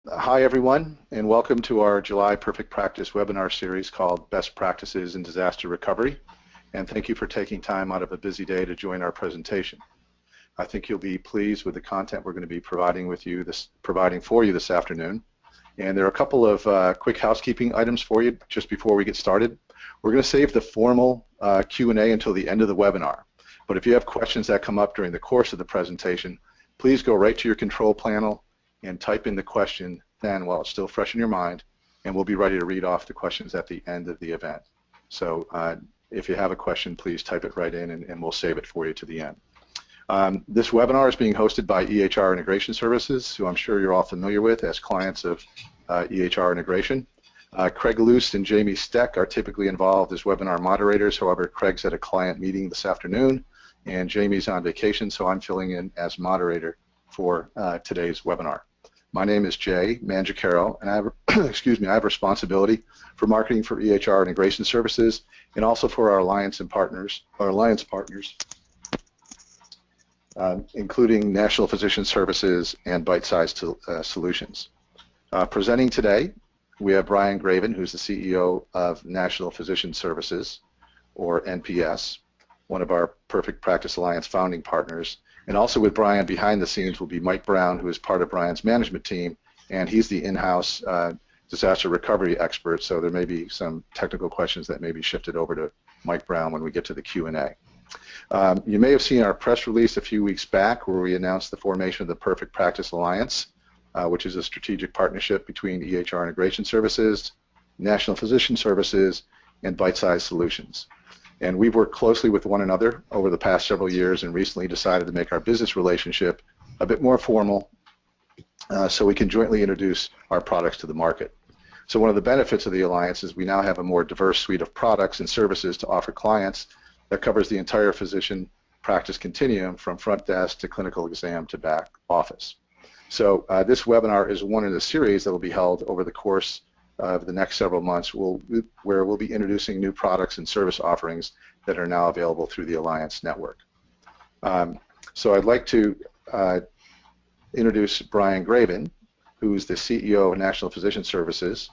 Hi everyone, and welcome to our July Perfect Practice webinar series called Best Practices in Disaster Recovery. And thank you for taking time out of a busy day to join our presentation. I think you'll be pleased with the content we're going to be providing for you this afternoon. And there are a couple of quick housekeeping items for you just before we get started. We're going to save the formal Q&A until the end of the webinar. But if you have questions that come up during the course of the presentation, please go right to your control panel and type in the question then while it's still fresh in your mind, and we'll be ready to read off the questions at the end of the event. So if you have a question, please type it right in and we'll save it for you to the end. This webinar is being hosted by EHR Integration Services, who I'm sure you're all familiar with as clients of EHR Integration. Craig Luce and Jamie Steck are typically involved as webinar moderators. However, Craig's at a client meeting this afternoon, and Jamie's on vacation, so I'm filling in as moderator for today's webinar. My name is Jay Mangiacaro, and I have, I have responsibility for marketing for EHR Integration Services and also for our alliance partners, including National Physician Services and Bite-Sized Solutions. Presenting today, we have Brian Graven, who's the CEO of National Physician Services, or NPS, one of our Perfect Practice Alliance founding partners. And also with Brian behind the scenes will be Mike Brown, who is part of Brian's management team, and he's the in-house disaster recovery expert, so there may be some technical questions that may be shifted over to Mike Brown when we get to the Q&A. You may have seen our press release a few weeks back where we announced the formation of the Perfect Practice Alliance, which is a strategic partnership between EHR Integration Services, National Physician Services, and Bite-Sized Solutions. And we've worked closely with one another over the past several years and recently decided to make our business relationship a bit more formal so we can jointly introduce our products to the market. So one of the benefits of the alliance is we now have a more diverse suite of products and services to offer clients that covers the entire physician practice continuum from front desk to clinical exam to back office. So this webinar is one in a series that will be held over the course of the next several months where we'll be introducing new products and service offerings that are now available through the Alliance Network. So I'd like to introduce Brian Graven, who's the CEO of National Physician Services.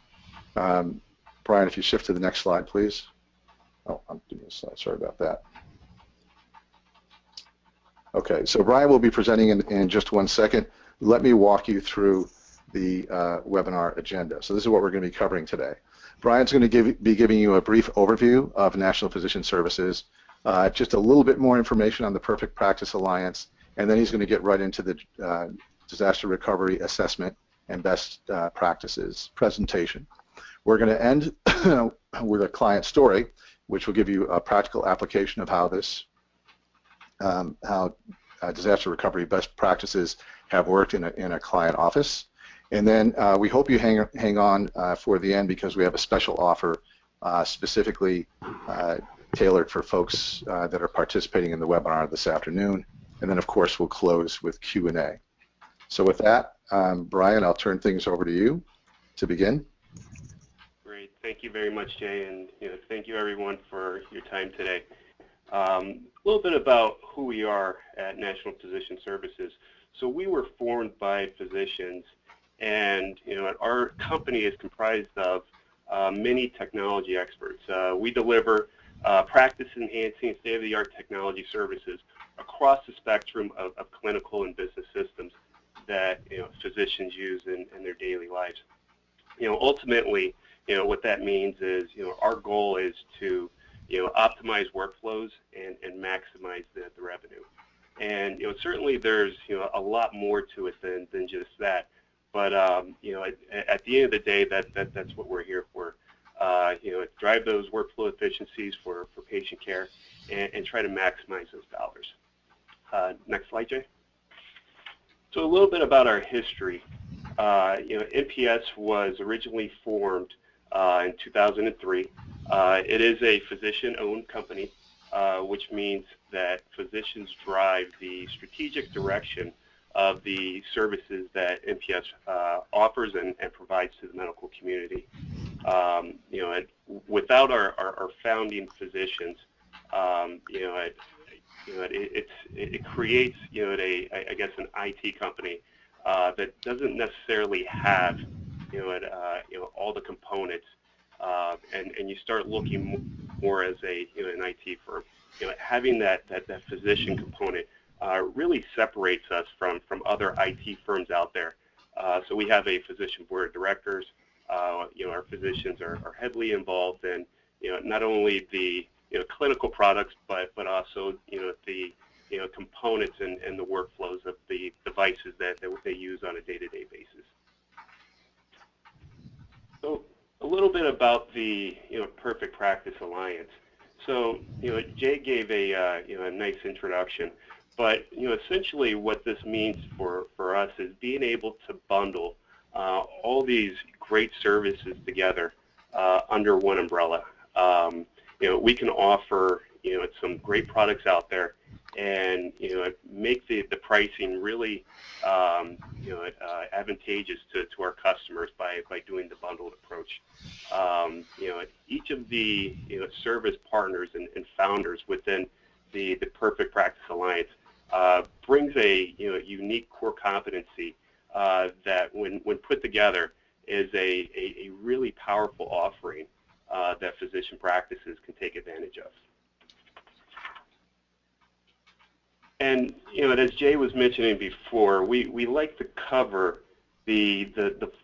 Brian, if you shift to the next slide, please. Oh, I'm doing a slide. Sorry about that. Okay, so Brian will be presenting in just one second. Let me walk you through the webinar agenda. So this is what we're going to be covering today. Brian's going to be giving you a brief overview of National Physician Services, just a little bit more information on the Perfect Practice Alliance, and then he's going to get right into the disaster recovery assessment and best practices presentation. We're going to end with a client story, which will give you a practical application of how disaster recovery best practices have worked in a client office. And then we hope you hang on for the end because we have a special offer specifically tailored for folks that are participating in the webinar this afternoon. And then, of course, we'll close with Q&A. So with that, Brian, I'll turn things over to you to begin. Great. Thank you very much, Jay, and thank you, everyone, for your time today. A little bit about who we are at National Physician Services. So we were formed by physicians, and our company is comprised of many technology experts. We deliver practice-enhancing, state-of-the-art technology services across the spectrum of clinical and business systems that physicians use in their daily lives. Ultimately, what that means is our goal is to optimize workflows and maximize the revenue. And certainly there's a lot more to it than just that. But at the end of the day, that's what we're here for. Drive those workflow efficiencies for patient care and try to maximize those dollars. Next slide, Jay. So a little bit about our history. NPS was originally formed in 2003. It is a physician-owned company, which means that physicians drive the strategic direction of the services that NPS offers and provides to the medical community. Without our founding physicians, it creates, I guess, an IT company that doesn't necessarily have all the components, and you start looking more as an IT firm. Having that physician component really separates us from other IT firms out there. So we have a physician board of directors. Our physicians are heavily involved in not only the clinical products, but also the components and the workflows of the devices that they use on a day-to-day basis. So a little bit about the Perfect Practice Alliance. So Jay gave a nice introduction, but essentially what this means for us is being able to bundle all these great services together under one umbrella. We can offer some great products out there, and make the pricing really advantageous to our customers by doing the bundled approach. Each of the service partners and founders within the Perfect Practice Alliance brings a unique core competency that when put together is a really powerful offering that physician practices can take advantage of. And as Jay was mentioning before, we like to cover the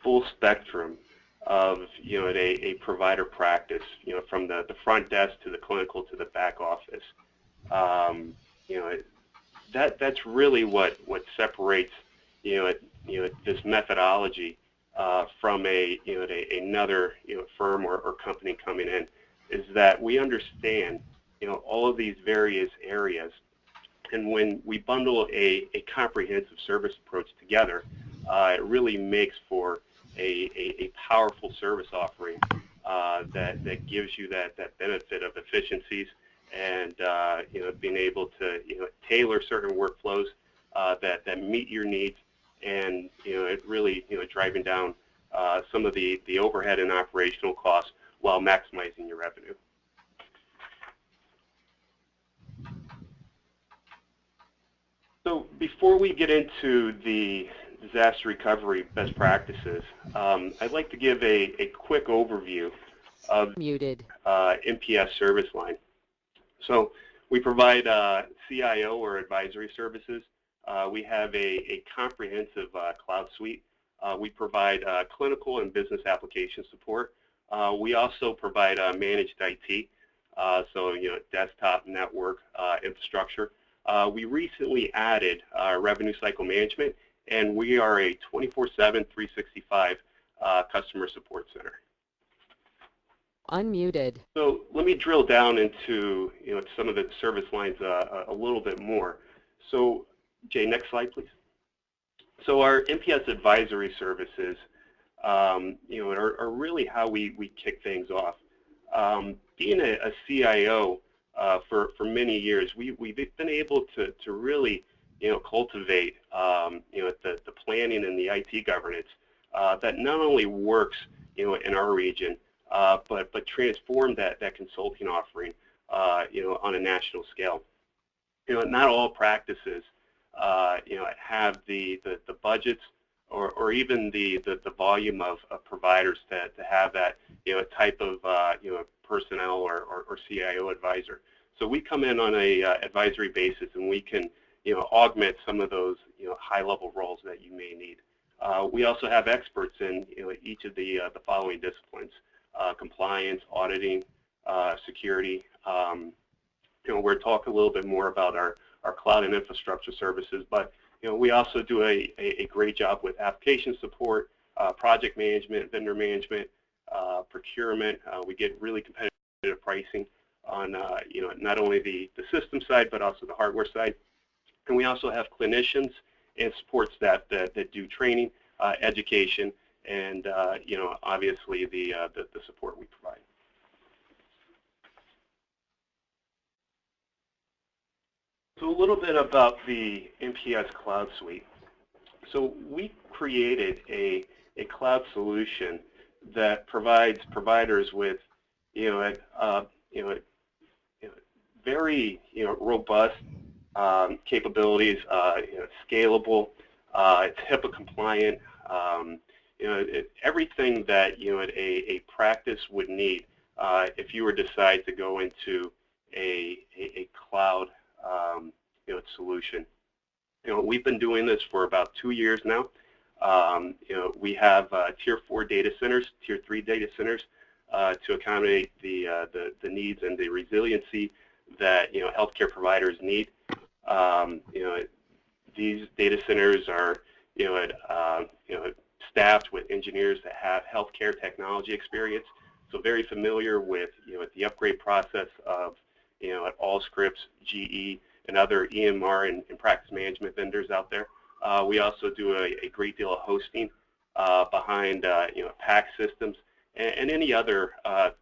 full spectrum of a provider practice, from the front desk to the clinical to the back office. That's really what separates this methodology from another firm or company coming in, is that we understand all of these various areas. And when we bundle a comprehensive service approach together, it really makes for a powerful service offering that gives you that benefit of efficiencies and being able to tailor certain workflows that meet your needs, and it really driving down some of the overhead and operational costs while maximizing your revenue. So before we get into the disaster recovery best practices, I'd like to give a quick overview of NPS service line. So we provide CIO or advisory services. We have a comprehensive cloud suite. We provide clinical and business application support. We also provide managed IT, so desktop, network, infrastructure. We recently added revenue cycle management, and we are a 24/7, 365 customer support center. Unmuted. So let me drill down into some of the service lines a little bit more. So Jay, next slide, please. So our NPS advisory services, are really how we kick things off. Being a CIO for many years, we've been able to really cultivate the planning and the IT governance that not only works in our region, but transform that consulting offering on a national scale. Not all practices have the budgets or even the volume of providers to have that type of personnel or CIO advisor. So we come in on a advisory basis, and we can augment some of those high-level roles that you may need. We also have experts in each of the following disciplines: compliance, auditing, security. We're talking a little bit more about our cloud and infrastructure services, but we also do a great job with application support, project management, vendor management, procurement. We get really competitive pricing on not only the system side, but also the hardware side. And we also have clinicians and support staff that do training, education, and obviously the support we provide. So a little bit about the NPS Cloud Suite. So we created a cloud solution that provides providers with very robust capabilities, scalable, It's HIPAA compliant. Everything that a practice would need if you were to decide to go into a cloud solution. We've been doing this for about 2 years now. We have tier 4 data centers, tier 3 data centers to accommodate the needs and the resiliency that healthcare providers need. These data centers are staffed with engineers that have healthcare technology experience, so very familiar with the upgrade process of at Allscripts, GE, and other EMR and practice management vendors out there. We also do a great deal of hosting behind PACS systems and any other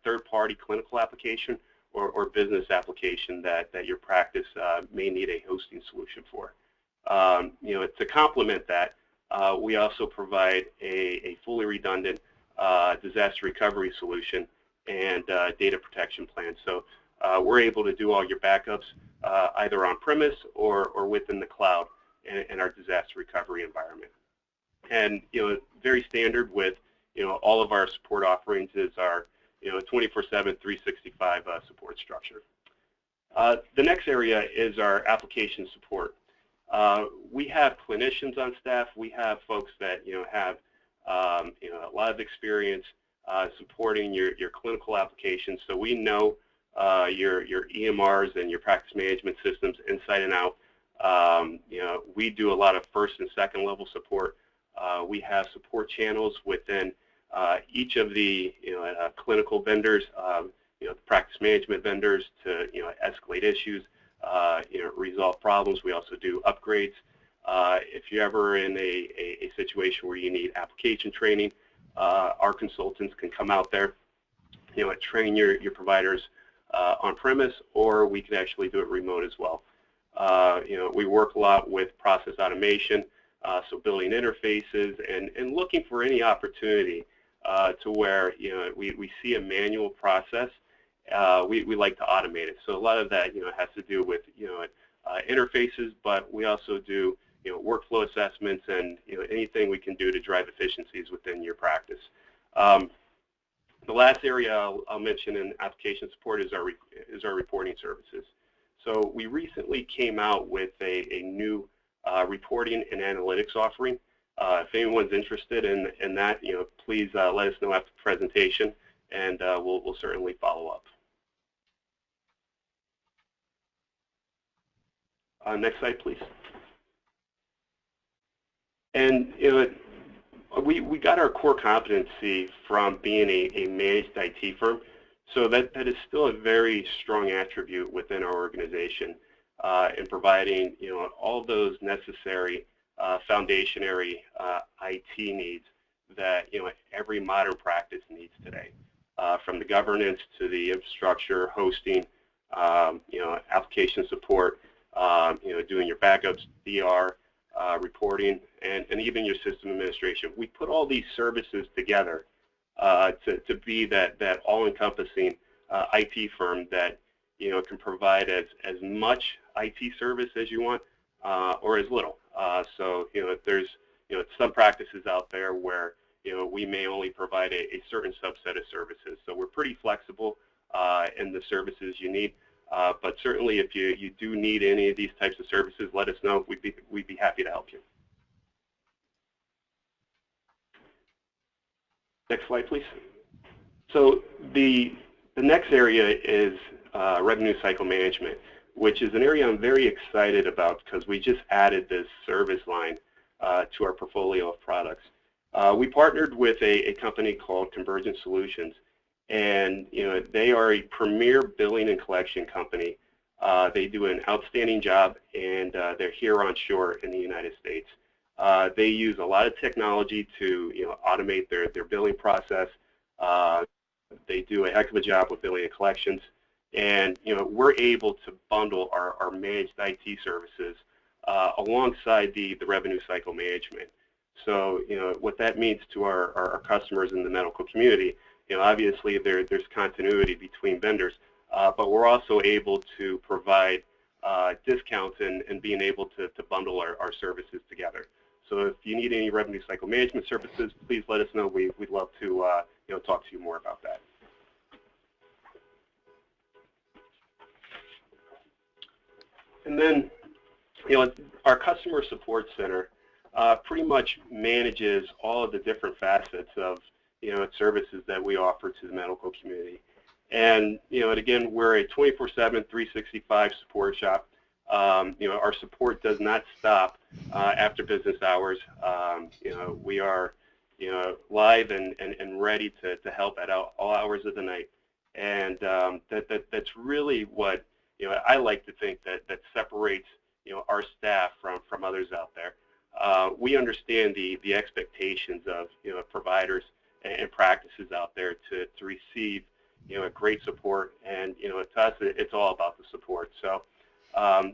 third-party clinical application or business application that your practice may need a hosting solution for. To complement that, we also provide a fully redundant disaster recovery solution and data protection plan. So we're able to do all your backups either on premise or within the cloud in our disaster recovery environment. And very standard with all of our support offerings is our 24/7, 365 support structure. The next area is our application support. We have clinicians on staff. We have folks that have a lot of experience supporting your clinical applications. So we know your EMRs and your practice management systems inside and out. We do a lot of first and second level support. We have support channels within each of the clinical vendors, the practice management vendors to escalate issues, resolve problems. We also do upgrades. If you're ever in a situation where you need application training, our consultants can come out there, train your providers on premise, or we can actually do it remote as well. We work a lot with process automation, so building interfaces and looking for any opportunity to where we see a manual process. We like to automate it. So a lot of that has to do with interfaces, but we also do workflow assessments and anything we can do to drive efficiencies within your practice. The last area I'll mention in application support is our reporting services. So we recently came out with a new reporting and analytics offering. If anyone's interested in that, please let us know after the presentation, and we'll certainly follow up. Next slide, please. And we got our core competency from being a managed IT firm, so that is still a very strong attribute within our organization in providing all those necessary foundationary IT needs that every modern practice needs today, from the governance to the infrastructure, hosting, application support, doing your backups, DR, reporting, and even your system administration. We put all these services together to be that all-encompassing IT firm that can provide as much IT service as you want or as little. So there's some practices out there where we may only provide a certain subset of services. So we're pretty flexible in the services you need. But certainly, if you do need any of these types of services, let us know. We'd be happy to help you. Next slide, please. So the next area is revenue cycle management, which is an area I'm very excited about because we just added this service line to our portfolio of products. We partnered with a company called Convergent Solutions. And they are a premier billing and collection company. They do an outstanding job, and they're here on shore in the United States. They use a lot of technology to automate their billing process. They do a heck of a job with billing and collections, and we're able to bundle our managed IT services alongside the revenue cycle management. So what that means to our customers in the medical community. Obviously there's continuity between vendors, but we're also able to provide discounts and being able to bundle our services together. So if you need any revenue cycle management services, please let us know. We'd love to talk to you more about that. And then, our customer support center pretty much manages all of the different facets of, services that we offer to the medical community. And, and again, we're a 24/7, 365 support shop. Our support does not stop after business hours. We are, live and ready to help at all hours of the night. And that's really what, I like to think that separates, our staff from others out there. We understand the expectations of, providers and practices out there to receive, great support. And, to us, it's all about the support. So, a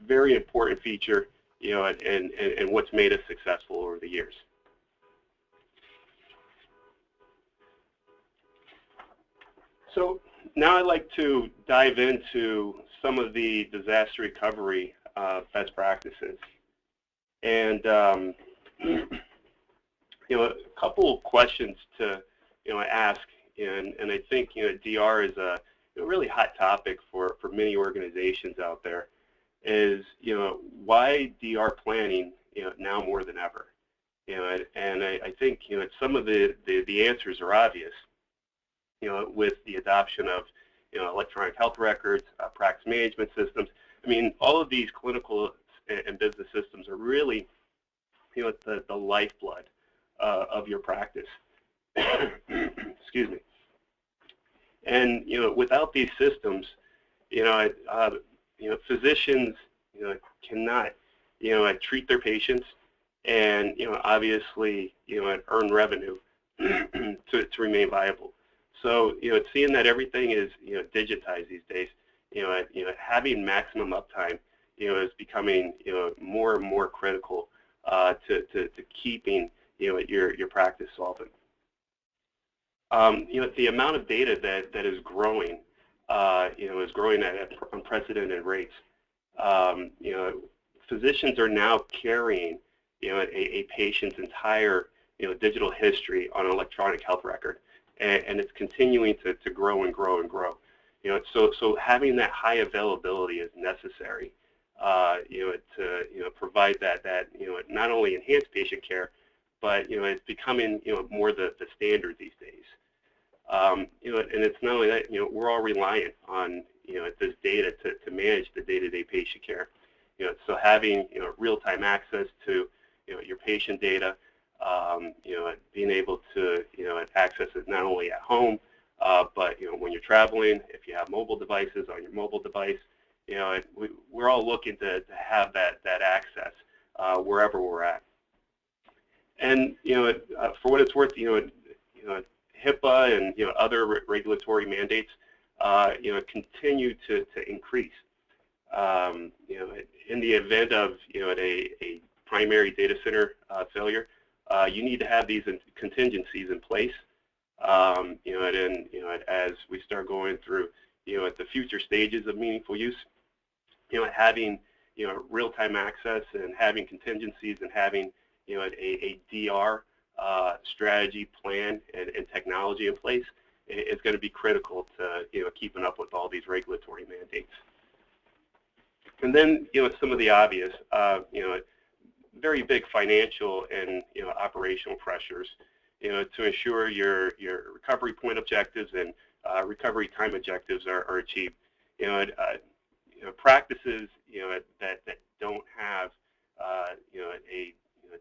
very important feature, and what's made us successful over the years. So now I'd like to dive into some of the disaster recovery best practices. And, a couple of questions to, ask, and I think, DR is a really hot topic for many organizations out there, is, why DR planning, now more than ever? And I think, some of the answers are obvious, with the adoption of, electronic health records, practice management systems. I mean, all of these clinical and business systems are really, the lifeblood of your practice. Excuse me. And, without these systems, physicians, cannot, treat their patients and, obviously, earn revenue to remain viable. So, seeing that everything is, digitized these days, having maximum uptime, is becoming, more and more critical to keeping, your practice solvent. The amount of data that is growing, is growing at unprecedented rates. Physicians are now carrying, a patient's entire, digital history on an electronic health record, and it's continuing to grow and grow and grow. So having that high availability is necessary, to provide that not only enhanced patient care, but it's becoming more the standard these days. And it's not only that, we're all reliant on this data to manage the day-to-day patient care. So having real-time access to your patient data, being able to access it not only at home, but when you're traveling, if you have mobile devices on your mobile device, we're all looking to have that access wherever we're at. And for what it's worth, HIPAA and other regulatory mandates, continue to increase. In the event of a primary data center failure, you need to have these contingencies in place. And as we start going through the future stages of meaningful use, having real-time access and having contingencies and having a DR strategy, plan, and technology in place is going to be critical to keeping up with all these regulatory mandates. And then some of the obvious, very big financial and operational pressures, to ensure your recovery point objectives and recovery time objectives are achieved. Practices that don't have a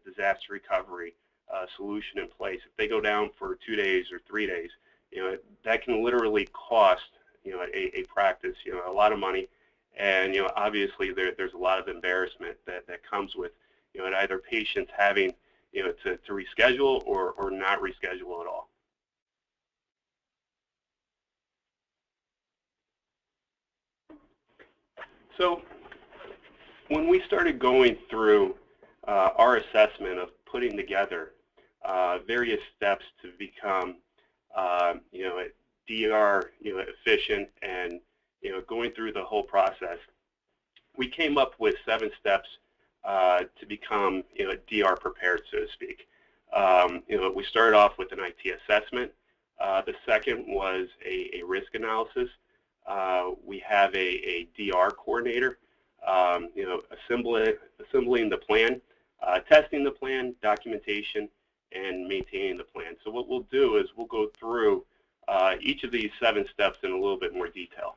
disaster recovery solution in place, if they go down for 2 days or 3 days, that can literally cost a practice a lot of money, and obviously there's a lot of embarrassment that comes with either patients having to reschedule or not reschedule at all. So when we started going through our assessment of putting together various steps to become DR efficient and going through the whole process, we came up with 7 steps to become, DR prepared, so to speak. We started off with an IT assessment. The second was a risk analysis. We have a DR coordinator, assembling the plan, testing the plan, documentation, and maintaining the plan. So what we'll do is we'll go through each of these 7 steps in a little bit more detail.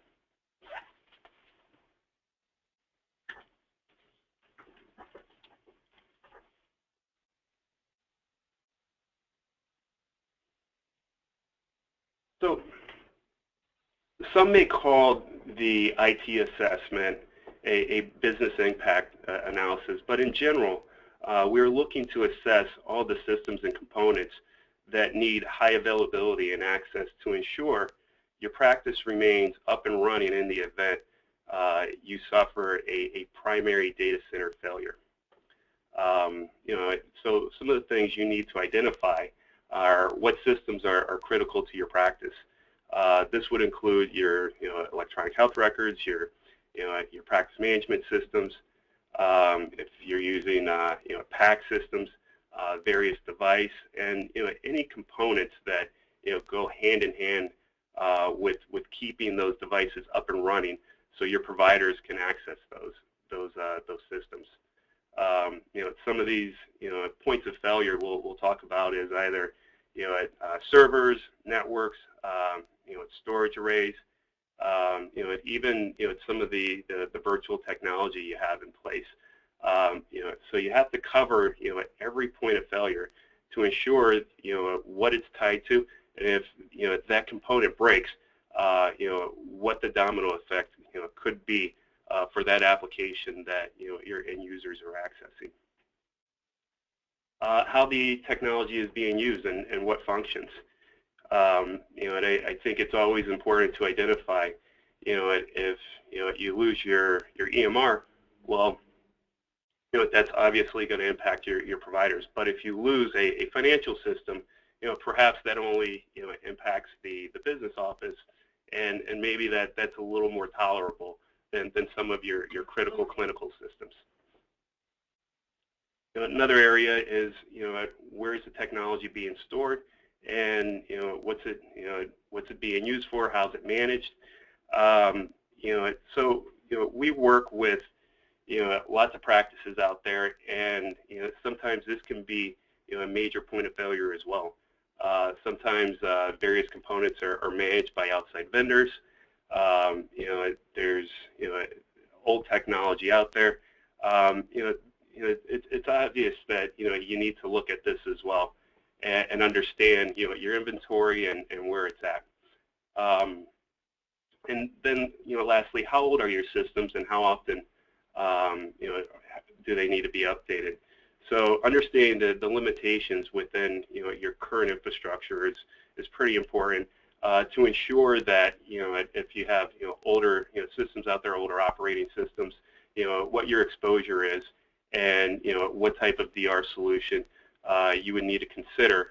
So some may call the IT assessment a business impact analysis, but in general, we're looking to assess all the systems and components that need high availability and access to ensure your practice remains up and running in the event you suffer a primary data center failure. So some of the things you need to identify are what systems are critical to your practice. This would include your electronic health records, your practice management systems, if you're using PAC systems, various device, and any components that go hand in hand with keeping those devices up and running, so your providers can access those systems. Some of these points of failure we'll talk about is either servers, networks, storage arrays, even some of the virtual technology you have in place. So you have to cover every point of failure to ensure what it's tied to, and if that component breaks, what the domino effect could be for that application that your end users are accessing. How the technology is being used and what functions. And I think it's always important to identify, if you lose your EMR, well, that's obviously going to impact your providers. But if you lose a financial system, perhaps that only impacts the business office, and maybe that's a little more tolerable than some of your critical clinical systems. Another area is where is the technology being stored, and what's it being used for? How's it managed? So we work with lots of practices out there, and sometimes this can be a major point of failure as well. Sometimes various components are managed by outside vendors. There's old technology out there. It's obvious that you need to look at this as well and understand your inventory and where it's at. And then lastly, how old are your systems and how often do they need to be updated? So understanding the limitations within your current infrastructure is pretty important to ensure that if you have older systems out there, older operating systems, what your exposure is, and what type of DR solution you would need to consider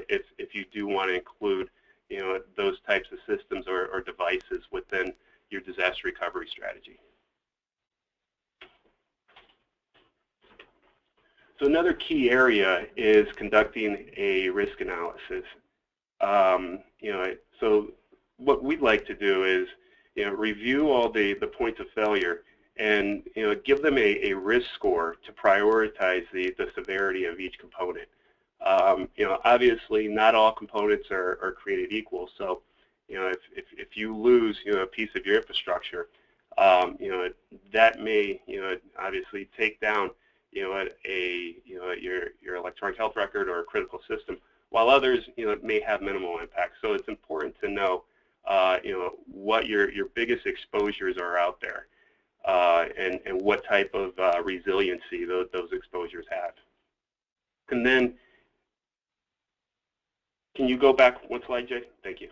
if you do want to include those types of systems or devices within your disaster recovery strategy. So another key area is conducting a risk analysis. So what we'd like to do is review all the points of failure and give them a risk score to prioritize the severity of each component. Obviously not all components are created equal, so if you lose a piece of your infrastructure, that may obviously take down your electronic health record or a critical system, while others may have minimal impact. So it's important to know what your biggest exposures are out there, and what type of resiliency those exposures have. And then, can you go back one slide, Jay? Thank you.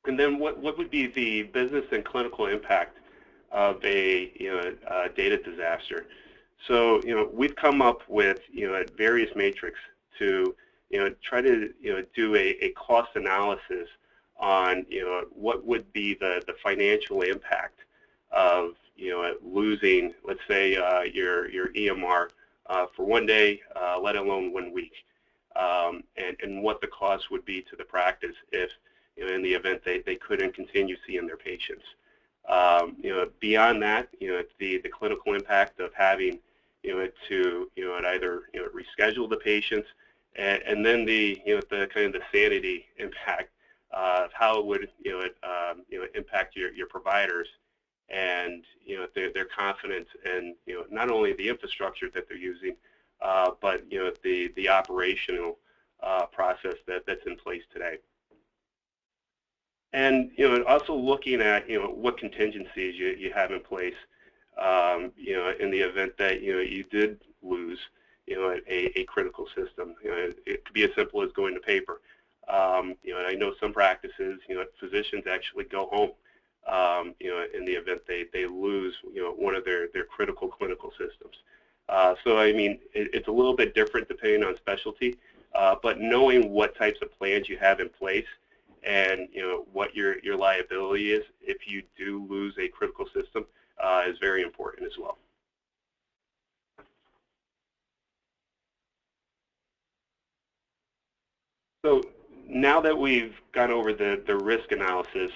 And then what would be the business and clinical impact of a data disaster? So we've come up with various matrix to try to do a cost analysis on, what would be the financial impact of, losing, let's say, your EMR for one day, let alone 1 week, and what the cost would be to the practice if, in the event they couldn't continue seeing their patients. Beyond that, the clinical impact of having, to, either, reschedule the patients, and then the, the kind of the sanity impact of how it would, impact your providers, and, their confidence in, not only the infrastructure that they're using, but, the operational process that's in place today. And, also looking at, what contingencies you have in place, in the event that, you did lose, a critical system. It could be as simple as going to paper. I know some practices, physicians actually go home, in the event they lose, one of their critical clinical systems. So, I mean, it's a little bit different depending on specialty, but knowing what types of plans you have in place and, what your liability is if you do lose a critical system is very important as well. So now that we've gone over the risk analysis,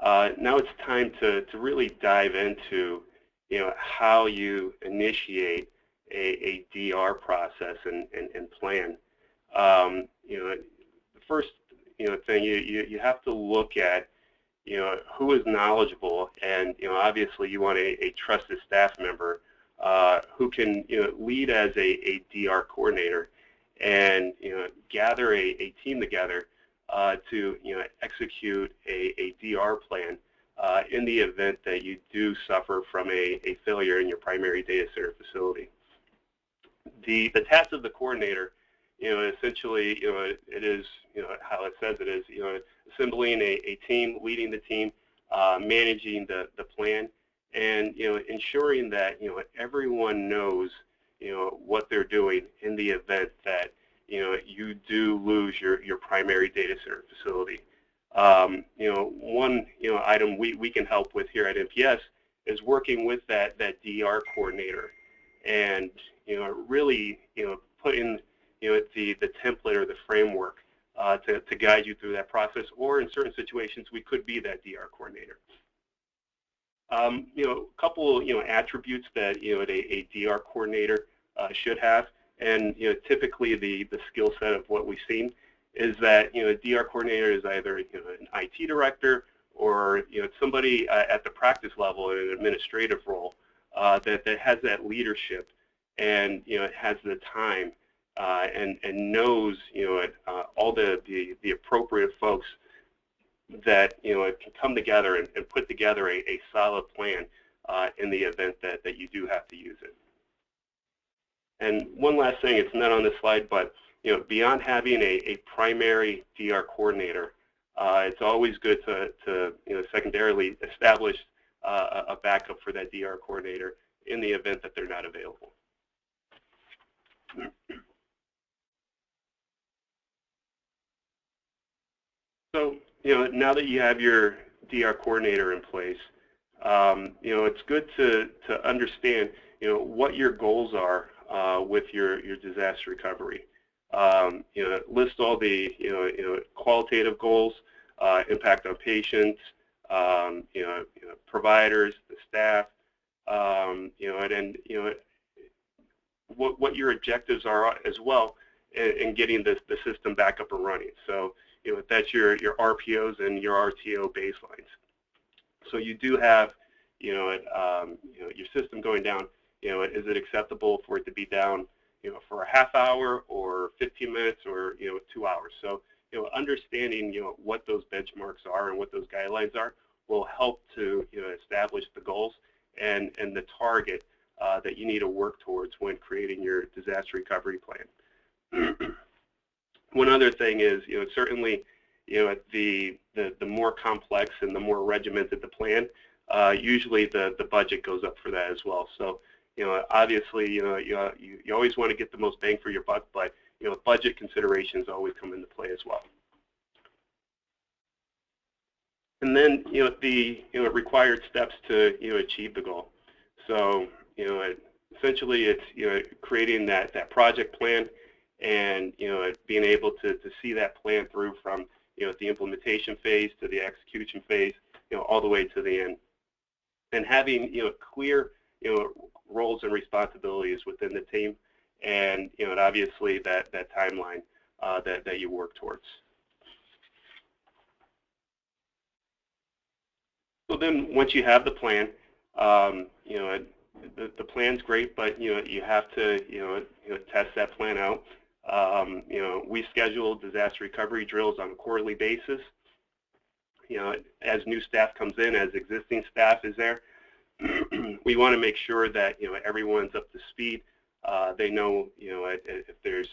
now it's time to really dive into, how you initiate a DR process and plan. The first, thing you have to look at, who is knowledgeable, and, obviously you want a trusted staff member who can, lead as a DR coordinator and, gather a team together to, execute a DR plan in the event that you do suffer from a failure in your primary data center facility. The task of the coordinator, essentially, it is, how it says it is, assembling a team, leading the team, managing the plan, and, ensuring that, everyone knows, what they're doing in the event that, you do lose your primary data center facility. One, item we can help with here at NPS is working with that DR coordinator and, really, put in, the template or the framework to guide you through that process, or in certain situations we could be that DR coordinator. A couple, attributes that, a DR coordinator should have, and, typically the skill set of what we've seen is that, a DR coordinator is either, an IT director or, somebody at the practice level in an administrative role that has that leadership and, has the time and knows, all the appropriate folks that, can come together and put together a solid plan in the event that you do have to use it. And one last thing, it's not on this slide, but, beyond having a primary DR coordinator, it's always good to secondarily establish a backup for that DR coordinator in the event that they're not available. So, now that you have your DR coordinator in place, it's good to understand, what your goals are with your disaster recovery. List all the, qualitative goals, impact on patients, providers, the staff, and what your objectives are as well in getting the system back up and running. So, that's your RPOs and your RTO baselines. So you do have, your system going down. Is it acceptable for it to be down, for a half hour or 15 minutes or, 2 hours? So, understanding, what those benchmarks are and what those guidelines are will help to, establish the goals and the target that you need to work towards when creating your disaster recovery plan. One other thing is, certainly, the more complex and the more regimented the plan, usually the budget goes up for that as well. So, obviously, you always want to get the most bang for your buck, but, budget considerations always come into play as well. And then, the required steps to achieve the goal. So, essentially it's creating that project plan, and being able to see that plan through from the implementation phase to the execution phase, all the way to the end, and having clear roles and responsibilities within the team, and and obviously that timeline that you work towards. So then, once you have the plan, the plan's great, but you have to test that plan out. We schedule disaster recovery drills on a quarterly basis. As new staff comes in, as existing staff is there, we want to make sure that everyone's up to speed. They know if there's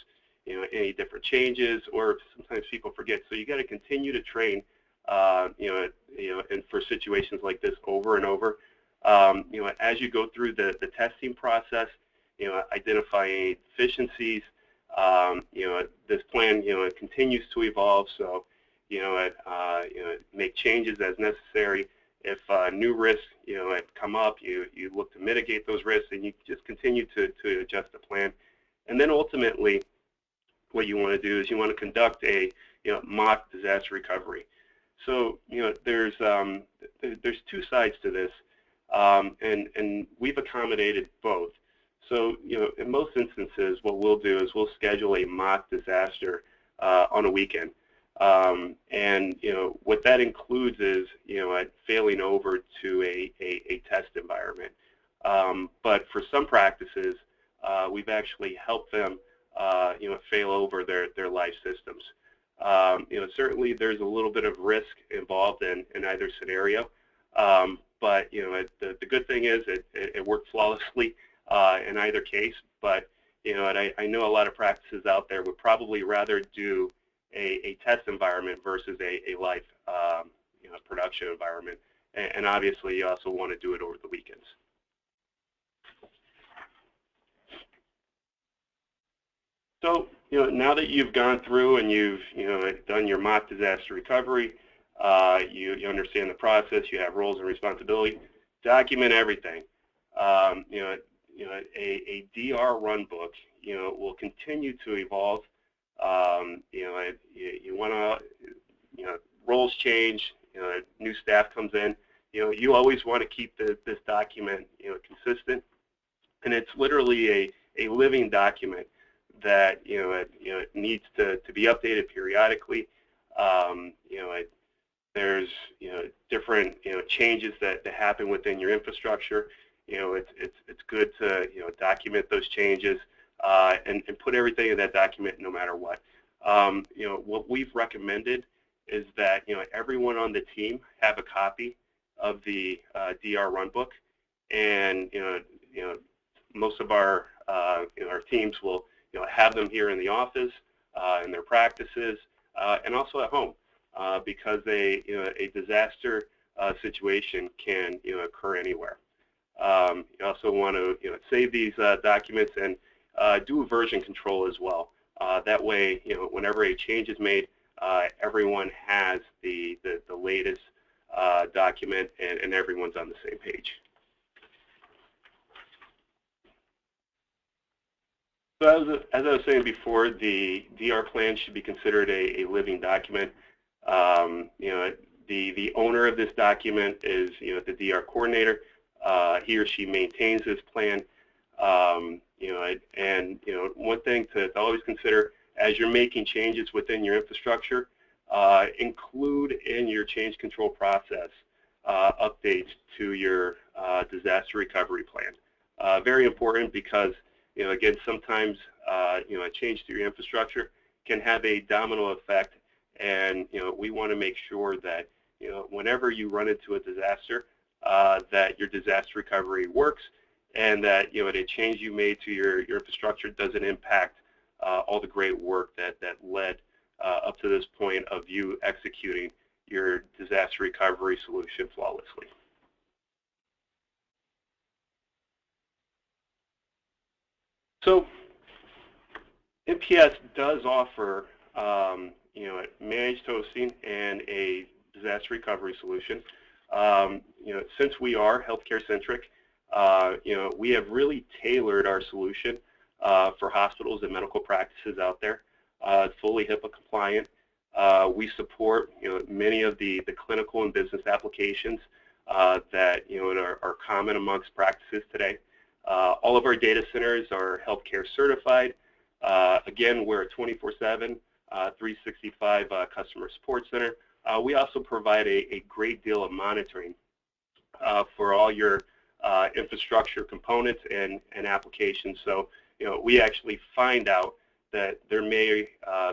any different changes, or sometimes people forget. So you got to continue to train. And for situations like this over and over, as you go through the testing process, identify any deficiencies. This plan, it continues to evolve, so make changes as necessary. If new risks, come up, you look to mitigate those risks, and you just continue to adjust the plan. And then ultimately, what you want to do is you want to conduct a mock disaster recovery. So there's two sides to this, and we've accommodated both. So in most instances, what we'll do is we'll schedule a mock disaster on a weekend, and what that includes is failing over to a test environment. But for some practices, we've actually helped them fail over their live systems. Certainly there's a little bit of risk involved in either scenario, but the good thing is it worked flawlessly in either case. But and I know a lot of practices out there would probably rather do a test environment versus a live production environment, and obviously you also want to do it over the weekends. So now that you've gone through and you've done your mock disaster recovery, you understand the process, you have roles and responsibility, document everything. A DR run book will continue to evolve. You want to roles change, new staff comes in. You always want to keep this document consistent, and it's literally a living document that it needs to be updated periodically. There's different changes that happen within your infrastructure. It's good to document those changes and put everything in that document no matter what. What we've recommended is that everyone on the team have a copy of the DR runbook, and most of our teams will have them here in the office, in their practices, and also at home, because a disaster situation can occur anywhere. You also want to save these documents and do a version control as well. That way, whenever a change is made, everyone has the latest document, and everyone's on the same page. So as I was saying before, the DR plan should be considered a living document. The owner of this document is the DR coordinator. He or she maintains this plan. And one thing to always consider as you're making changes within your infrastructure, include in your change control process updates to your disaster recovery plan. Very important, because again, sometimes a change to your infrastructure can have a domino effect, and we want to make sure that whenever you run into a disaster, that your disaster recovery works, and that the change you made to your infrastructure doesn't impact all the great work that led up to this point of you executing your disaster recovery solution flawlessly. So NPS does offer managed hosting and a disaster recovery solution. Since we are healthcare centric, we have really tailored our solution for hospitals and medical practices out there. It's fully HIPAA compliant. We support many of the clinical and business applications that are common amongst practices today. All of our data centers are healthcare certified. Again, we're a 24/7, 365 customer support center. We also provide a great deal of monitoring for all your infrastructure components and applications. So, we actually find out that there may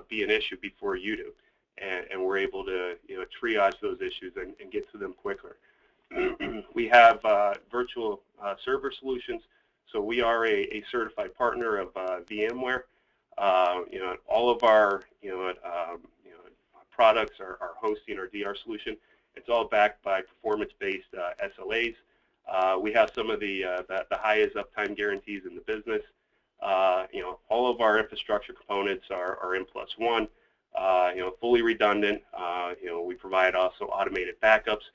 be an issue before you do, and we're able to triage those issues and get to them quicker. We have virtual server solutions, so we are a certified partner of VMware. All of our products, our hosting, our DR solution, it's all backed by performance-based SLAs. We have some of the highest uptime guarantees in the business. All of our infrastructure components are N+1, fully redundant. We provide also automated backups.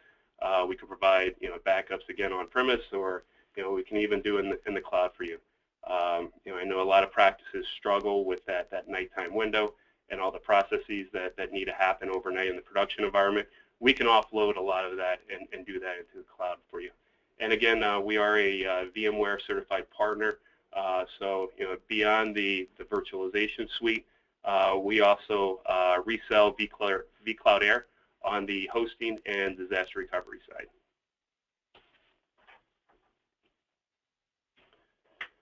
We can provide backups again on premise, or we can even do in the cloud for you. I know a lot of practices struggle with that nighttime window and all the processes that need to happen overnight in the production environment. We can offload a lot of that and do that into the cloud for you. And again, we are a VMware certified partner. So beyond the virtualization suite, we also resell vCloud Air on the hosting and disaster recovery side.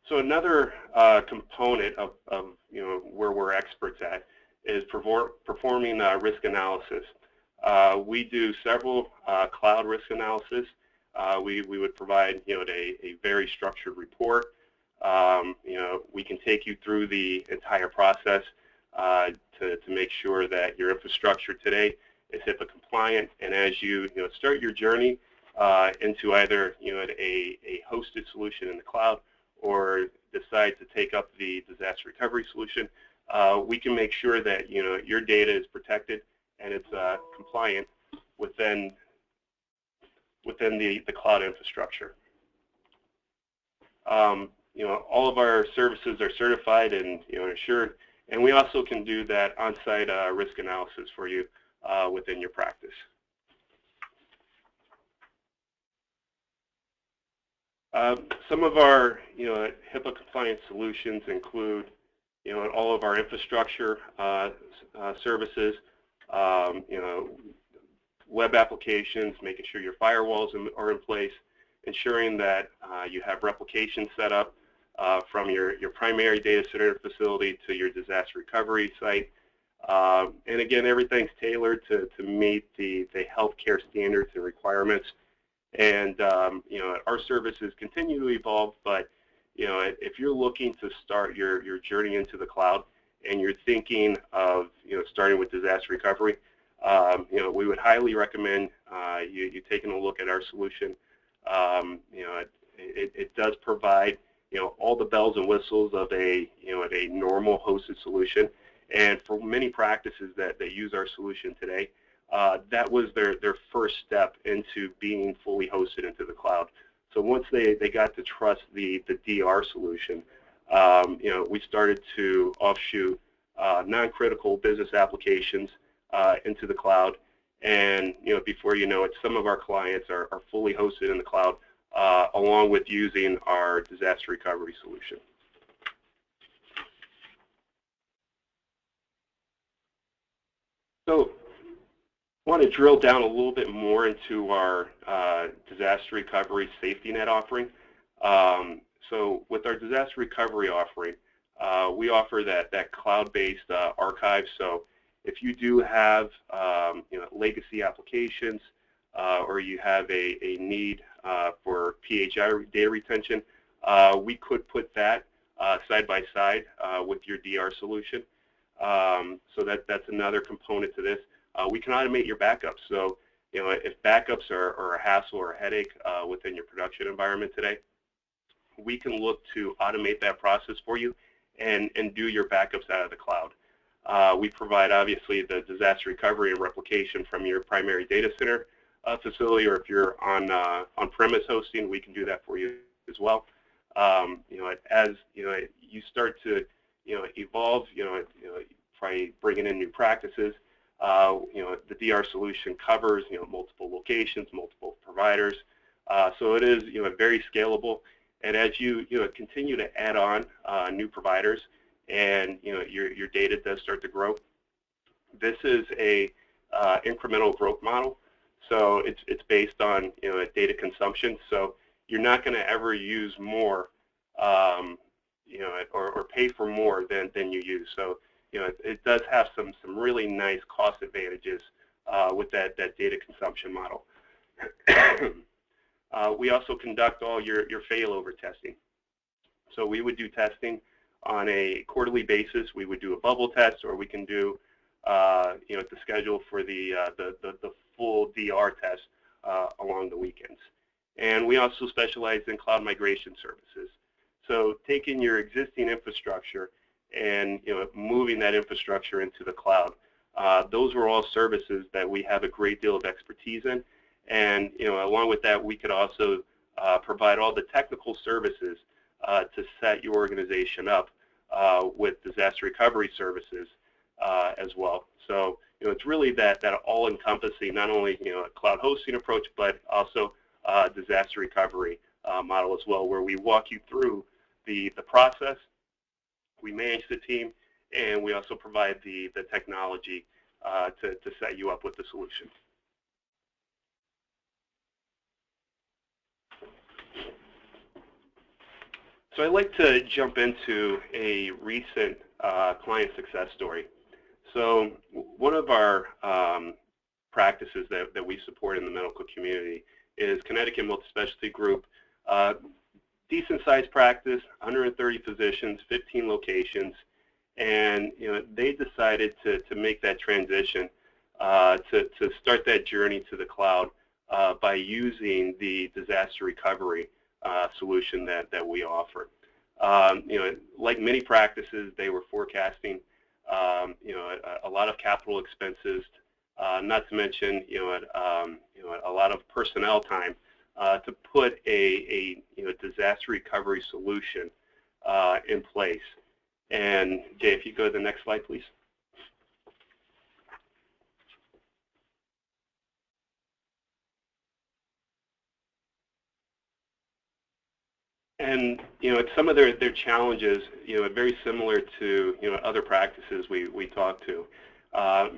So another component of where we're experts at is performing risk analysis. We do several cloud risk analysis. We would provide a very structured report. We can take you through the entire process to make sure that your infrastructure today is HIPAA compliant. And as you start your journey into either a hosted solution in the cloud or decide to take up the disaster recovery solution, we can make sure that your data is protected and it's compliant within the cloud infrastructure. All of our services are certified and assured, and we also can do that on-site risk analysis for you within your practice. Some of our HIPAA compliant solutions include all of our infrastructure services, web applications, making sure your firewalls are in place, ensuring that you have replication set up from your primary data center facility to your disaster recovery site. And again, everything's tailored to meet the healthcare standards and requirements. And our services continue to evolve, but if you're looking to start your journey into the cloud and you're thinking of starting with disaster recovery, we would highly recommend you taking a look at our solution. It does provide all the bells and whistles of a normal hosted solution, and for many practices that use our solution today, that was their first step into being fully hosted into the cloud. So once they got to trust the DR solution, we started to offshoot non-critical business applications into the cloud, and before you know it, some of our clients are fully hosted in the cloud along with using our disaster recovery solution. So I want to drill down a little bit more into our disaster recovery safety net offering. So with our disaster recovery offering, we offer that cloud-based archive. So if you do have legacy applications or you have a need for PHI data retention, we could put that side by side with your DR solution. So that's another component to this. We can automate your backups. So if backups are a hassle or a headache within your production environment today, we can look to automate that process for you and do your backups out of the cloud. We provide, obviously, the disaster recovery and replication from your primary data center facility, or if you're on-premise hosting, we can do that for you as well. As you start to evolve, by bringing in new practices, the DR solution covers multiple locations, multiple providers, so it is very scalable. And as you continue to add on new providers, and your data does start to grow, this is a incremental growth model. So it's based on data consumption. So you're not going to ever use more, or pay for more than you use. So it does have some really nice cost advantages with that data consumption model. We also conduct all your failover testing. So we would do testing on a quarterly basis. We would do a bubble test, or we can do the schedule for the full DR test along the weekends. And we also specialize in cloud migration services. So taking your existing infrastructure and moving that infrastructure into the cloud. Those are all services that we have a great deal of expertise in. And along with that, we could also provide all the technical services to set your organization up with disaster recovery services as well. So it's really that all-encompassing, not only a cloud hosting approach, but also disaster recovery model as well, where we walk you through the process, we manage the team, and we also provide the technology to set you up with the solution. So I'd like to jump into a recent client success story. So one of our practices that we support in the medical community is Connecticut Multispecialty Group. Decent-sized practice, 130 physicians, 15 locations, and they decided to make that transition to start that journey to the cloud by using the disaster recovery solution that we offer. Like many practices, they were forecasting a lot of capital expenses, not to mention a lot of personnel time to put a disaster recovery solution in place. And Jay, if you go to the next slide, please. And some of their challenges, very similar to other practices we talk to,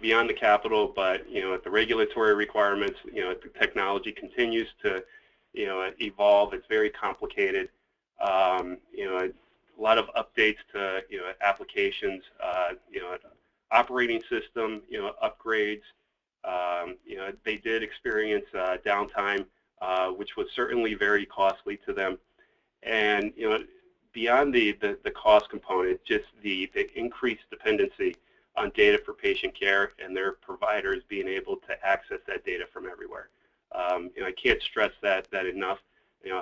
beyond the capital, but the regulatory requirements, the technology continues to evolve. It's very complicated. A lot of updates to applications, operating system upgrades. They did experience downtime, which was certainly very costly to them. And beyond the cost component, just the increased dependency on data for patient care and their providers being able to access that data from everywhere. I can't stress that enough.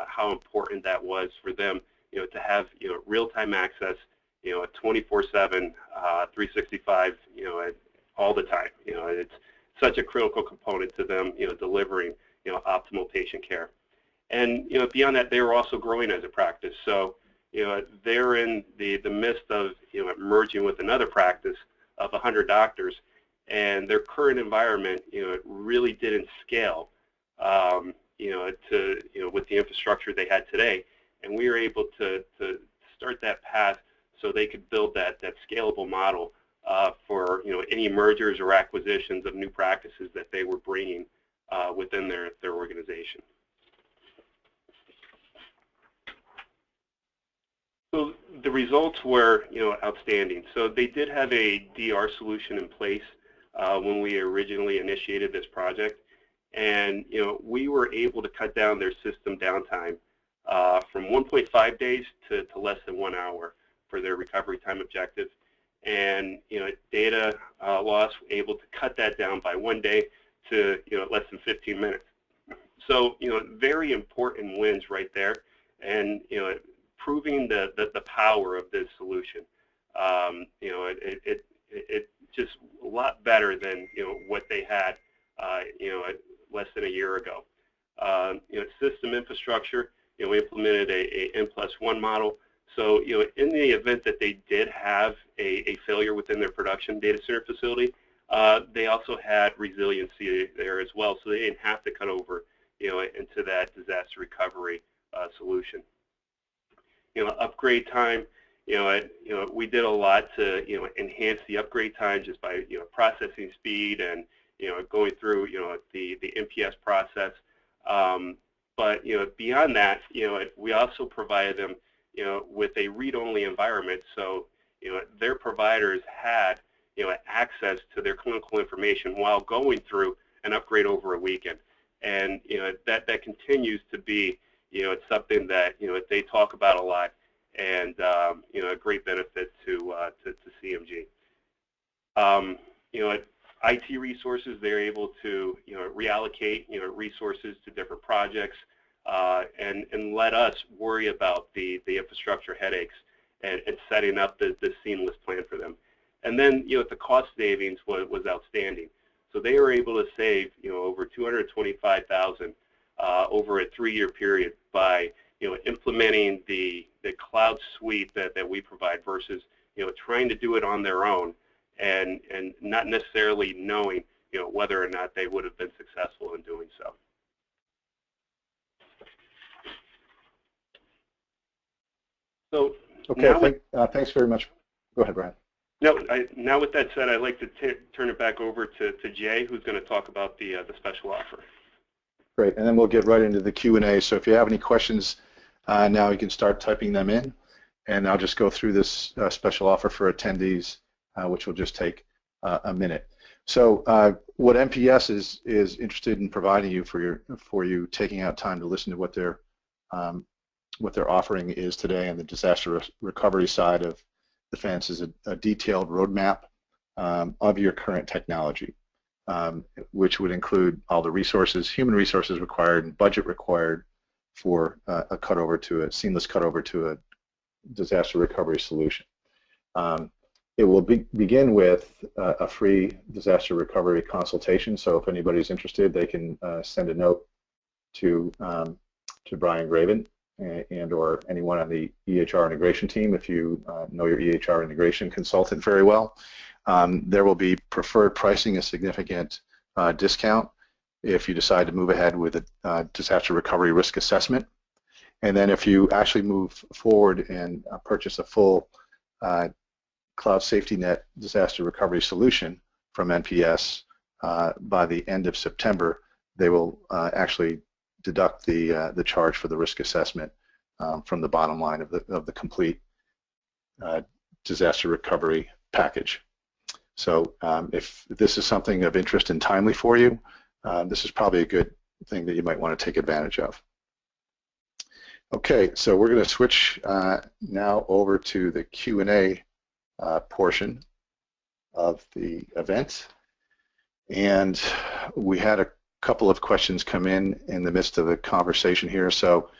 How important that was for them. To have real-time access, 24/7, 365, all the time. It's such a critical component to them, delivering optimal patient care. And beyond that, they were also growing as a practice. So they're in the midst of merging with another practice of 100 doctors, and their current environment really didn't scale with the infrastructure they had today. And we were able to start that path so they could build that scalable model for any mergers or acquisitions of new practices that they were bringing within their organization. So the results were outstanding. So they did have a DR solution in place when we originally initiated this project, and we were able to cut down their system downtime from 1.5 days to less than 1 hour for their recovery time objective. And data loss, able to cut that down by 1 day to less than 15 minutes. So very important wins right there, and proving the power of this solution. it just a lot better than what they had less than a year ago. System infrastructure, we implemented a N+1 model. So in the event that they did have a failure within their production data center facility, they also had resiliency there as well, so they didn't have to cut over into that disaster recovery solution. Upgrade time. We did a lot to enhance the upgrade time just by processing speed and going through the NPS process. But beyond that, we also provided them with a read-only environment, so their providers had access to their clinical information while going through an upgrade over a weekend, and that continues to be it's something that they talk about a lot, and a great benefit to CMG. IT resources, they're able to reallocate resources to different projects and let us worry about the infrastructure headaches and setting up the seamless plan for them. And then the cost savings was outstanding. So they were able to save over $225,000 over a 3-year period by implementing the cloud suite that we provide versus trying to do it on their own and not necessarily knowing whether or not they would have been successful in doing so. So okay, thanks very much. Go ahead, Brian. No, now with that said, I'd like to turn it back over to Jay, who's going to talk about the special offer. Great, and then we'll get right into the Q&A. So if you have any questions now, you can start typing them in, and I'll just go through this special offer for attendees, which will just take a minute. So what NPS is interested in providing you for you taking out time to listen to what their offering is today on the disaster recovery side of the fence is a detailed roadmap of your current technology, which would include all the resources, human resources required, and budget required for a seamless cutover to a disaster recovery solution. It will begin with a free disaster recovery consultation. So if anybody's interested, they can send a note to Brian Graven and or anyone on the EHR integration team if you know your EHR integration consultant very well. There will be preferred pricing, a significant discount if you decide to move ahead with a disaster recovery risk assessment. And then if you actually move forward and purchase a full Cloud Safety Net disaster recovery solution from NPS by the end of September, they will actually deduct the charge for the risk assessment from the bottom line of the complete disaster recovery package. So if this is something of interest and timely for you, this is probably a good thing that you might want to take advantage of. Okay, so we're going to switch now over to the Q&A portion of the event. And we had a couple of questions come in the midst of the conversation here. So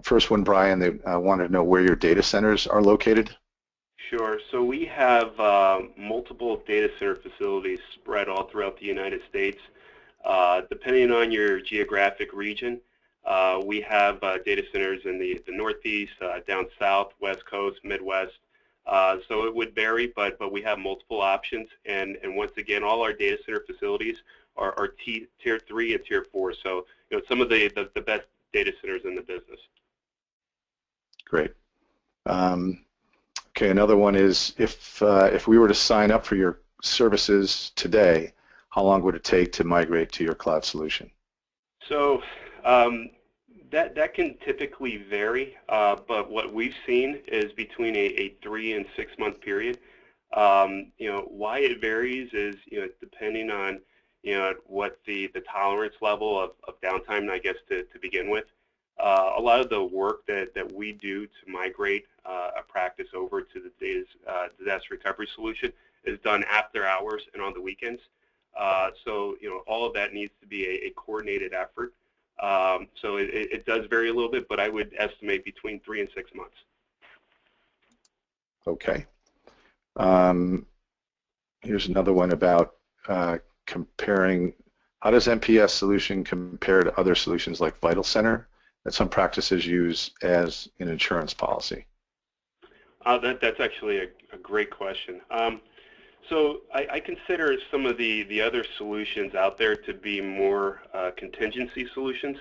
first one, Brian, they wanted to know where your data centers are located. Sure. So we have multiple data center facilities spread all throughout the United States. Depending on your geographic region, we have data centers in the Northeast, down South, West Coast, Midwest. So it would vary, but we have multiple options. And once again, all our data center facilities are Tier 3 and Tier 4. So some of the best data centers in the business. Great. Okay, another one is if we were to sign up for your services today, how long would it take to migrate to your cloud solution? So that can typically vary, but what we've seen is between a 3 and 6 month period. Why it varies is depending on what the tolerance level of downtime, I guess, to begin with. A lot of the work that we do to migrate a practice over to the disaster recovery solution is done after hours and on the weekends. So all of that needs to be a coordinated effort. So it does vary a little bit, but I would estimate between 3 and 6 months. Okay. Here's another one about comparing, how does NPS solution compare to other solutions like Vital Center that some practices use as an insurance policy? That's actually a great question. So I consider some of the other solutions out there to be more contingency solutions.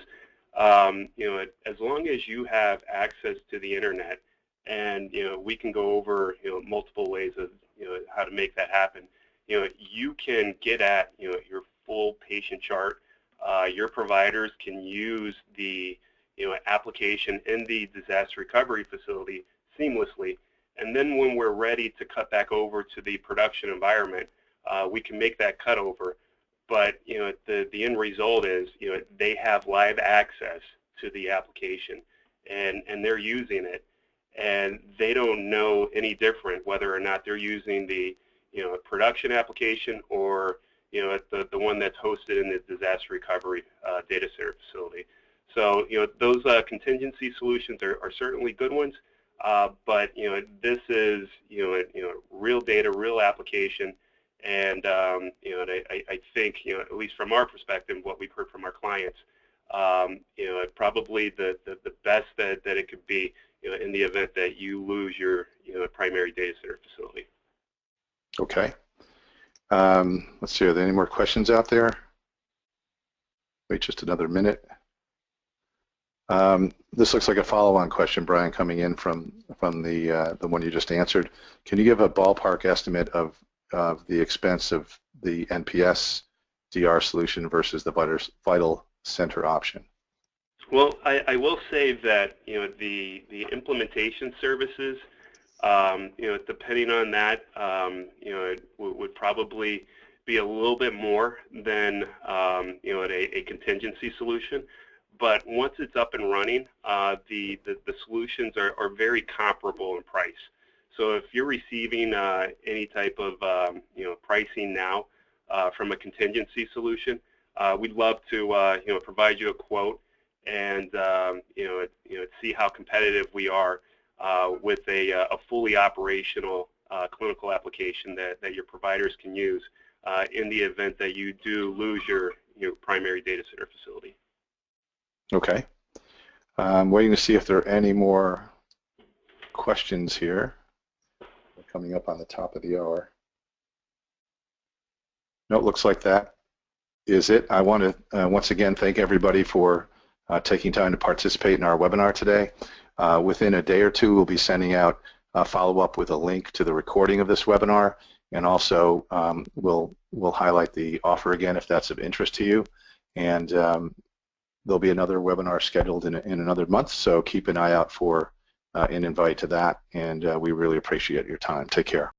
As long as you have access to the internet, and we can go over multiple ways of how to make that happen. You can get at your full patient chart. Your providers can use the application in the disaster recovery facility seamlessly. And then when we're ready to cut back over to the production environment, we can make that cut over. But the end result is they have live access to the application, and they're using it, and they don't know any different whether or not they're using the production application or the one that's hosted in the disaster recovery data center facility. So those contingency solutions are certainly good ones. But this is real data, real application, and I think at least from our perspective, what we've heard from our clients, probably the best that it could be in the event that you lose your primary data center facility. Okay. Let's see. Are there any more questions out there? Wait just another minute. This looks like a follow-on question, Brian, coming in from the one you just answered. Can you give a ballpark estimate of the expense of the NPS DR solution versus the Vital Center option? Well, I will say that the implementation services, depending on that, it would probably be a little bit more than a contingency solution. But once it's up and running, the solutions are very comparable in price. So if you're receiving any type of pricing now from a contingency solution, we'd love to provide you a quote and see how competitive we are with a fully operational clinical application that your providers can use in the event that you do lose your primary data center facility. Okay. I'm waiting to see if there are any more questions here. We're coming up on the top of the hour. No, it looks like that is it. I want to once again thank everybody for taking time to participate in our webinar today. Within a day or two, we'll be sending out a follow-up with a link to the recording of this webinar, and also we'll highlight the offer again if that's of interest to you. And there'll be another webinar scheduled in another month, so keep an eye out for an invite to that, and we really appreciate your time. Take care.